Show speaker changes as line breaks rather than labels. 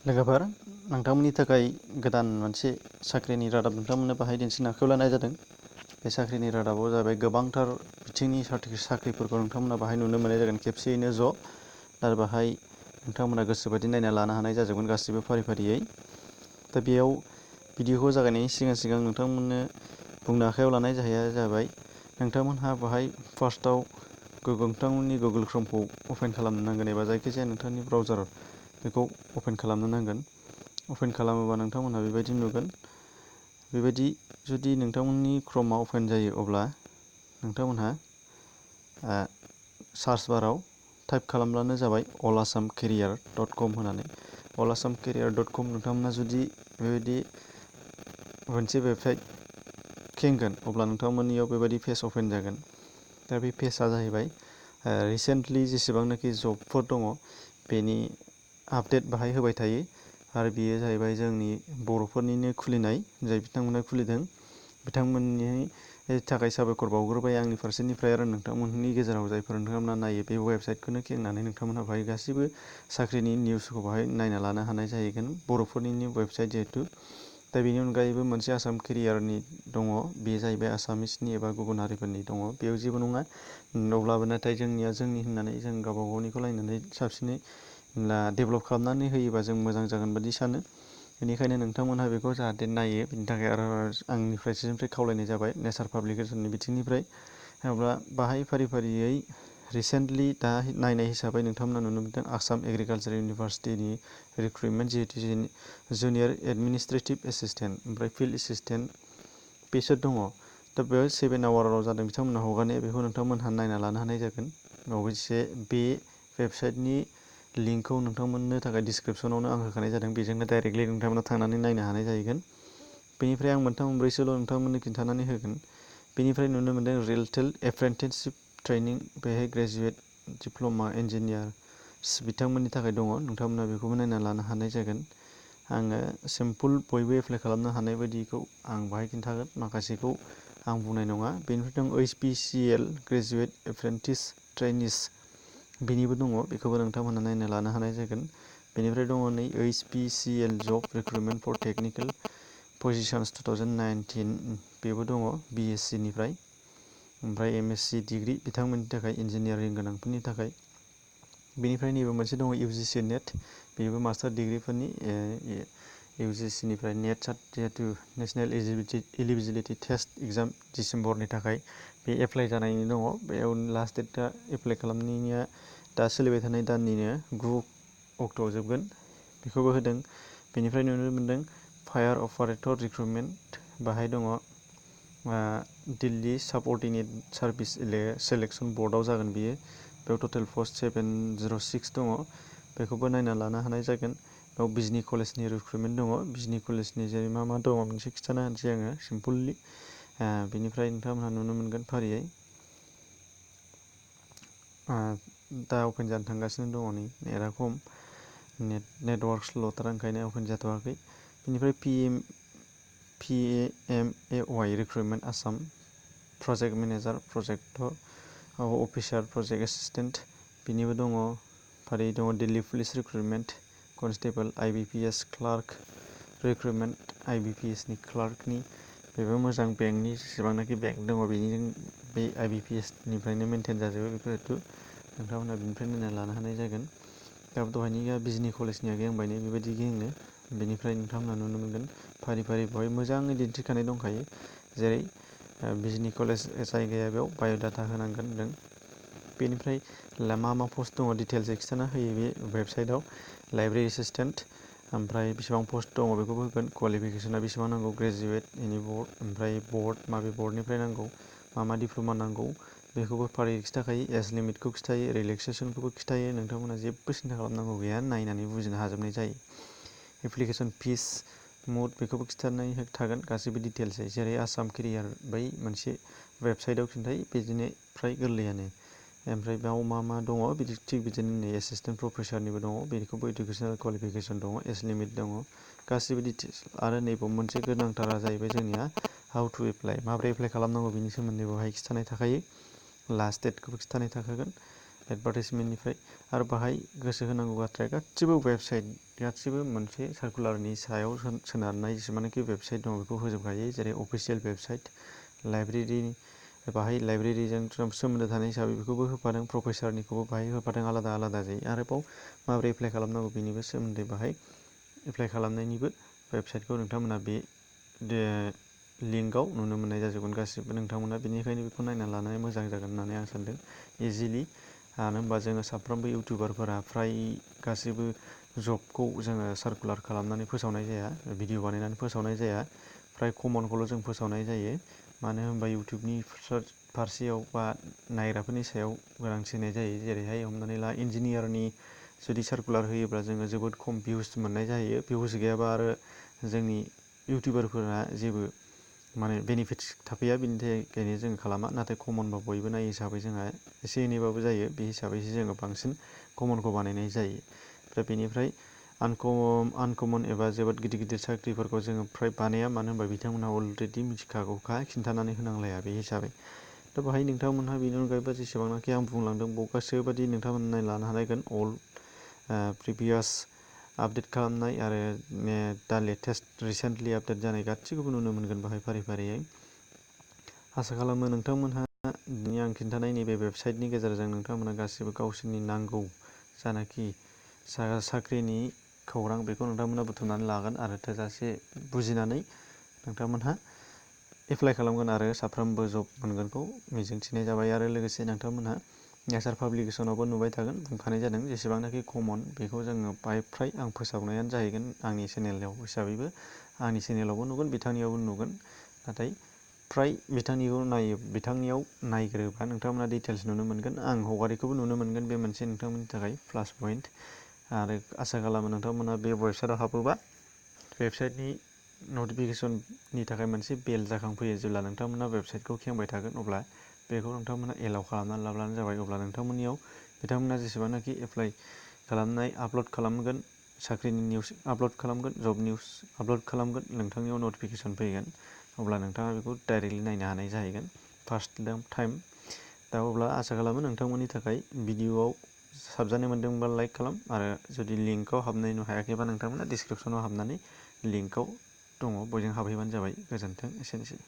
लोगोफोर नोंथांमोननि थाखाय गोदान मोनसे साख्रिनि रादाब नोंथांमोननो बाहाय दिन्थिनो आखायाव लानाय जादों। बे साख्रिनि रादाबाव जाबाय गोबांथार बिथिंनि साख्रिफोरखौ नोंथांमोना बाहाय नुनो मोननाय जागोन खेबसेयैनो ज'। दा बाहाय नोंथांमोना गोसोबायदि नायना लानो हानाय जाजोबगोन गासिबो फारि फारियै। दा बेयाव भिडिअखौ जागायनायनि सिगां नोंथांमोननो बुंनो आखायाव लानाय जाबाय नोंथांमोनहा बाहाय फार्स्टआव नोंथांमोननि गुगोल क्रोमखौ अपेन खालामनो नांगोन एबा जायखिजाया नोंथांनि ब्राउजार बेखौ अपेन खालामनो नांगोन। अपेन खालामोबा नोंथांमोनहा बेबायदि नुगोन। बेबायदि जुदि नोंथांमोननि क्रोमआ अपेन जायो अब्ला नोंथांमोनहा सार्च बाराव टाइप खालामब्लानो जाबाय allasamcareer.com होननानै। allasamcareer.com नोंथांमोना जुदि बेबायदि मोनसे वेबसाइट खेंगोन अब्ला नोंथांमोननियाव बेबायदि पेज अपेन जागोन। दा बे पेजआ जाहैबाय रिसेन्टलि जेसेबांनाखि जबफोर दङ बेनि आपडेट बाहाय होबाय थायो आरो बेयो जाहैबाय जोंनि बर'फोरनिनो खुलिनाय जाय बिथांमोना खुलिदों बिथांमोननि थाखाय साबायखर बावग्रोबाय आंनि फारसेनिफ्राय आरो नोंथांमोननि गेजेराव जायफोर नोंथांमोना नायो बे वेबसाइटखौनो खेंनानै नोंथांमोनहा बाहाय गासिबो साख्रिनि निउसखौ बाहाय नायना लानो हानाय जाहैगोन बर'फोरनिनो वेबसाइट जिहेथु। दा बेनि अनगायैबो मोनसे आसाम केरियारनि दङ, बे जाहैबाय आसामिसनि एबा गुबुन हारिफोरनि दङ, बेयाव जेबो नङा। अब्लाबो नाथाय जोंनिया जोंनि होननानै जों गावबा गावनिखौ नायनानै साबसिनै डेभेलप खालामनानै होयोबा जों मोजां जागोन बादि सानो। बेनिखायनो नोंथांमोनहा बेखौ जाहाथे नायो बिनि थाखाय आरो आंनिफ्राय खावलायनाय जाबाय नेचार पाब्लिकेसननि बिथिंनिफ्राय। अब्ला बाहाय फारि फारियै रिसेन्टलि दा नायनाय हिसाबै नोंथांमोना नुनो मोनदों आसाम एग्रिकालसार इउनिभारसिटिनि रिक्रुइटमेन्ट जिहेतु जुनियर एडमिनिस्ट्रेटिभ एसिसटेन्ट ओमफ्राय फिल्ड एसिसटेन्ट बेसोर दङ। दा बेयाव 7 आवाराव जादों बिथांमोनहा हगारनाया, बेखौ नोंथांमोनहा नायना लानो हानाय जागोन। अबयसे बे वेबसाइटनि लिंकखौ नोंथांमोननो थाखाय डिसक्रिपसनावनो आं होखानाय जादों, बेजोंनो डाइरेक्टलि नोंथांमोना थांनानै नायनो हानाय जाहैगोन। बेनिफ्राय आं मोनथाम मोनब्रैसोल' नोंथांमोननो खिन्थानानै होगोन। बेनिफ्राय नुनो मोनदों रिटेल एप्रेन्टिसशिप ट्रेनिं, बेहाय ग्रेजुवेट डिप्ल'मा इन्जिनियार्स बिथांमोननि थाखाय दङ, नोंथांमोना बेखौबो नायना लानो हानाय जागोन। आङो सिम्पोल बयबो एप्लाइ खालामनो हानाय बायदिखौ आं बाहाय खिन्थागोन, माखासेखौ आं बुंनाय नङा। बेनिफ्राय दं HPCL ग्रेजुवेट एप्रेन्टिस ट्रेनिस बेनिबो दङ, बेखौबो नोंथांमोनहा नायना लानो हानाय जागोन। बेनिफ्राय दङ नै HPCL जब रिक्रुइटमेन्ट फर टेक्निकेल पजिशन्स 2019 बेबो दङ BSc निफ्राय। ओमफ्राय MSc डिग्रि बिथांमोननि थाखाय इन्जिनियारिं गोनांफोरनि थाखाय। बेनिफ्राय नैबे मोनसे दङ UGC नेट, बेबो मास्टार डिग्रिफोरनि UGC निफ्राय नेट जिहेतु नेसनेल इलिजिबिलिटि टेस्ट एग्जाम डिसेम्बरनि थाखाय बे एप्लाइ जानायनि दङ। बेयाव लास्ट डेटआ एप्लाइ खालामनायनिया दा सोलिबाय थानाय दाननिनो 9 अक्ट'आव जोबगोन, बेखौबो होदों। बेनिफ्राय नुनो मोनदों फायार अपारेटर रिक्रुइटमेन्ट, बाहाय दङ दिल्ली साबअर्डिनेट सार्भिस सेलेक्सन बर्डआव जागोन बियो। बेयाव टटेल पस्ट 706 दङ, बेखौबो नायना लानो हानाय जागोन। बेयाव बिजनि कलेजनि रिक्रुइटमेन्ट दङ, बिजनि कलेजनि जेरै मा दङ मोनसे खिन्थाना होनोसै आङो सिम्पलि। बेनिफ्राय नोंथांमोनहा नुनो मोनगोन फारियै दा अपेन जानो थांगासिनो दङ, नै नेटआ खम, नेटवार्क स्ल'थार ओंखायनो अपेन जाथ'वाखै। बेनिफ्राय PMAY recruitment Assam project manager, project officer, project assistant बिनिबो दङ। फारियै दङ Delhi police recruitment constable, IBPS clerk recruitment, IBPS नि क्लार्कनि, बेबो मोजां बेंकनि जेसेबांनाखि बेंक दङ बेनिजों बे IBPS निफ्रायनो मेनटेन जाजोबो बेखौ जिहेतु नोंथांमोनहा बिनिफ्राय नायना लानो हानाय जागोन। दा दहायनिया बिजनि कलेजनिया गेंबायनो बेबायदि गेङो। बेनिफ्राय नोंथांमोनहा नुनो मोनगोन फारि फारि बेवहाय मोजाङै दिन्थिखानाय दंखायो, जेरै बिजनि कलेज जायगाया बेयाव बाय'डाटा होनांगोन होनदों। बेनिफ्राय मा पस्ट दङ डिटेल्सै खिन्थाना होयो बे वेबसाइटआव। लाइब्रेरि एसिस्टेन्ट, ओमफ्राय बेसेबां पस्ट दङ बेखौबो होगोन, क्वालिफिकेसना बेसेबां नांगौ, ग्रेजुवेट एनि बर्ड, ओमफ्राय बर्ड माबे बर्डनिफ्राय नांगौ, मा डिप्ल'मा नांगौ बेखौबो फारियै खिन्थाखायो। एज लिमिटखौ खिन्थायो, रिलेक्सेसनखौबो खिन्थायो। नोंथांमोना जेबो सिन्था खालामनांगौ गैया, नायनानै बुजिनो हाजोबनाय जायो। एप्लिकेसन फिस मुड बेखौबो खिन्थानाय थागोन गासैबो डिटेल्सै, जेरै आसाम केरियार बै मोनसे वेबसाइटआव खिन्थायो बिदिनो फ्राय गोरलैयानो। ओमफ्राय बेयाव मा दङ बिदि थिग बिदिनो नै एसिसटेन्ट प्रफेसारनिबो दङ, बेखौबो इडुकेसनेल क्वालिफिकेसन दङ, एज लिमिट दङ, गासिबो डिटेल्स। आरो नैबाव मोनसे गोनांथारा जाहैबाय जोंनिया हाउ टु एप्लाइ, माब्रै एप्लाइ खालामनांगौ बिनि सोमोन्दै बेवहाय खिन्थानाय थाखायो। लास्ट डेटखौबो खिन्थानाय थाखागोन एडभार्टाइजमेन्टनिफ्राय। आरो बाहाय गोसो होनांगौ बाथ्राया गासिबो वेबसाइट गासिबो मोनसे सार्कुलारनि सायाव सोनारनाय जेसेबांनाखि वेबसाइट दङ बेखौ होजोबखायो, जेरै अफिसियेल वेबसाइट, लाइब्रेरि, बाहाय लाइब्रेरिजों सोमोन्दो थानाय हिसाबै बेखौबो होफादों, प्रफेसारनिखौबो बाहाय होफादों, आलादा आलादा जायो। आरोबाव माबोरै एप्लाइ खालामनांगौ बेनिबो सोमोन्दै बाहाय एप्लाइ खालामनायनिबो वेबसाइटखौ नोंथांमोना बे लिंकआव नुनो मोननाय जाजोबगोन गासिबो नोंथांमोना, बेनिखायनो बेखौ नायना लानाया मोजां जागोन होननानै आं सानदों इजिलि। मानो होनबा जोङो साफ्रोमबो इउटिउबारफोरा फ्राय गासिबो जबखौ जोङो सार्कुलार खालामनानै फोसावनाय जाया, भिडिअ बानायनानै फोसावनाय जाया, फ्राय कमनखौल' जों फोसावनाय जायो। मानो होनबा इउटिउबनि फारसेयाव बा नायग्राफोरनि सायाव गोनांथि होनाय जायो। जेरैहाय हमनानै ला इन्जिनियारनि जुदि सार्कुलार होयोब्ला जोङो जोबोद खम भिउस मोननाय जायो। भिउस गैयाबा आरो जोंनि इउटिउबारफोरा जेबो माने बेनिफिट्स थाफैया, बिनि थाखायनो जों खालामा। नाथाय कमनबा बयबो नायो हिसाबै जोंहा एसे एनैबाबो जायो, बे हिसाबैसो जोङो बांसिन कमनखौ बानायनाय जायो। ओमफ्राय बेनिफ्राय आनकमन एबा जोबोद गिदिर गिदिर साख्रिफोरखौ जोङो फ्राय बानाया, मानो होनबा बिथांमोनहा अलरेडि मिथिखागौखा, खिन्थानानै होनांलाया बे हिसाबै। दा बाहाय नोंथांमोनहा बेनि अनगायैबो जेसेबांनाखि आं बुंलांदों बाव गोसोबादि नोंथांमोना लानो हानायगोन अल प्रिभियास आपडेट खालामनाय आरो दा लेटेस्ट रिसेन्टलि आपडेट जानाय गासैखौबो नुनो मोनगोन बाहाय फारि फारियै। आसा खालामो नोंथांमोनहा आं खिन्थानाय नैबे वेबसाइटनि गेजेरजों नोंथांमोना गासिबो गावसोरनि नांगौ जानाखि साख्रिनि खौरां बेखौ नोंथांमोना बुथुमनानै लागोन आरो थोजासे बुजिनानै नोंथांमोनहा एप्लाइ खालामगोन आरो साफ्रोमबो जब मोनगोनखौ मिजिंथिनाय जाबाय। आरो लोगोसे नोंथांमोनहा नेचार पाब्लिकेसनावबो नुबाय थागोन, बुंखानाय जादों जेसेबांनाखि कमन बेखौ जोङो बाहाय फ्राय आं फोसावनायानो जाहैगोन आंनि चेनेलाव हिसाबैबो, आंनि चेनेलावबो नुगोन बिथांनियावबो नुगोन। नाथाय फ्राय बिथांनियाव नायग्रोबा नोंथांमोना डिटेल्स नुनो मोनगोन, आं हगारिखौबो नुनो मोनगोन, बे मोनसे नोंथांमोननि थाखाय प्लास पइन्ट। आरो आसा खालामो नोंथांमोना बे वेबसाइटआव हाबोबा वेबसाइटनि नटिफिकेसननि थाखाय मोनसे बेल जाखांफैयो। जेब्ला नोंथांमोना वेबसाइटखौ खेंबाय थागोन अब्ला बेखौ नोंथांमोना एलाउ खालामनानै लाब्लानो जाबाय। अब्ला नोंथांमोननियाव बिथांमोना जेसेबांनाखि एप्लाइ खालामनाय आपल'ड खालामगोन, साख्रिनि निउस आपल'ड खालामगोन, जब निउस आपल'ड खालामगोन, नोंथांनियाव नटिफिकेसन फैगोन। अब्ला नोंथाङा बेखौ डाइरेक्टलि नायनो हानाय जाहैगोन फार्स्ट टाइम। दा अब्ला आसा खालामो नोंथांमोननि थाखाय भिडिअआव साबजानाय मोनदोंबा लाइक खालाम, आरो जुदि लिंकआव हाबनाय हायाखैबा नोंथांमोना डिसक्रिपसनाव हाबनानै लिंकआव दङ, बयजों हाबहैबानो जाबाय। गोजोन्थों, एसेनोसै।